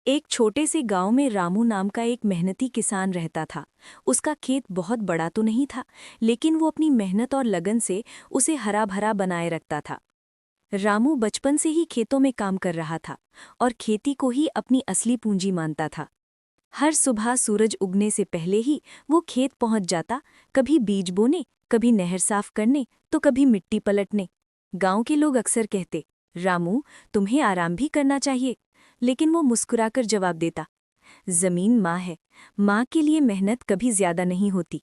एक छोटे से गांव में रामू नाम का एक मेहनती किसान रहता था। उसका खेत बहुत बड़ा तो नहीं था, लेकिन वो अपनी मेहनत और लगन से उसे हरा भरा बनाए रखता था। रामू बचपन से ही खेतों में काम कर रहा था और खेती को ही अपनी असली पूंजी मानता था। हर सुबह सूरज उगने से पहले ही वो खेत पहुंच जाता, कभी बीज बोने, कभी नहर साफ करने, तो कभी मिट्टी पलटने। गांव के लोग अक्सर कहते, रामू, तुम्हें आराम भी करना चाहिए। लेकिन वो मुस्कुराकर जवाब देता, जमीन माँ है, माँ के लिए मेहनत कभी ज्यादा नहीं होती।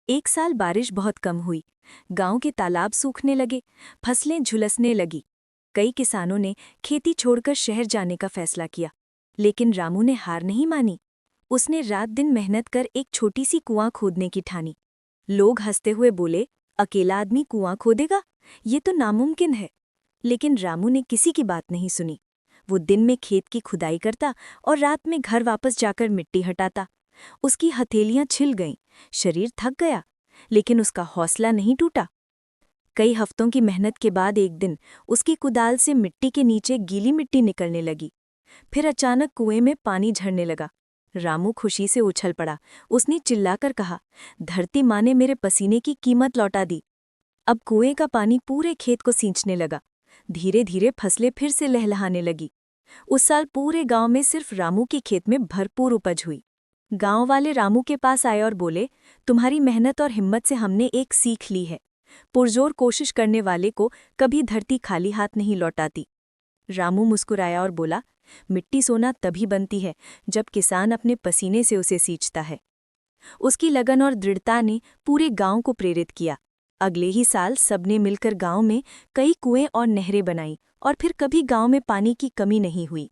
एक साल बारिश बहुत कम हुई। गांव के तालाब सूखने लगे, फसलें झुलसने लगी। कई किसानों ने खेती छोड़कर शहर जाने का फैसला किया। लेकिन रामू ने हार नहीं मानी। उसने रात दिन मेहनत कर एक छोटी सी कुआं खोदने की ठानी। लोग हंसते हुए बोले, अकेला आदमी कुआं खोदेगा, ये तो नामुमकिन है। लेकिन रामू ने किसी की बात नहीं सुनी। वो दिन में खेत की खुदाई करता और रात में घर वापस जाकर मिट्टी हटाता। उसकी हथेलियां छिल गईं, शरीर थक गया, लेकिन उसका हौसला नहीं टूटा। कई हफ्तों की मेहनत के बाद एक दिन उसकी कुदाल से मिट्टी के नीचे गीली मिट्टी निकलने लगी। फिर अचानक कुएं में पानी झरने लगा। रामू खुशी से उछल पड़ा। उसने चिल्लाकर कहा, धरती माँ ने मेरे पसीने की कीमत लौटा दी। अब कुएं का पानी पूरे खेत को सींचने लगा। धीरे धीरे फसलें फिर से लहलहाने लगी। उस साल पूरे गांव में सिर्फ रामू के खेत में भरपूर उपज हुई। गांव वाले रामू के पास आए और बोले, तुम्हारी मेहनत और हिम्मत से हमने एक सीख ली है। पुरजोर कोशिश करने वाले को कभी धरती खाली हाथ नहीं लौटाती। रामू मुस्कुराया और बोला, मिट्टी सोना तभी बनती है जब किसान अपने पसीने से उसे सींचता है। उसकी लगन और दृढ़ता ने पूरे गांव को प्रेरित किया। अगले ही साल सबने मिलकर गांव में कई कुएं और नहरें बनाई और फिर कभी गांव में पानी की कमी नहीं हुई।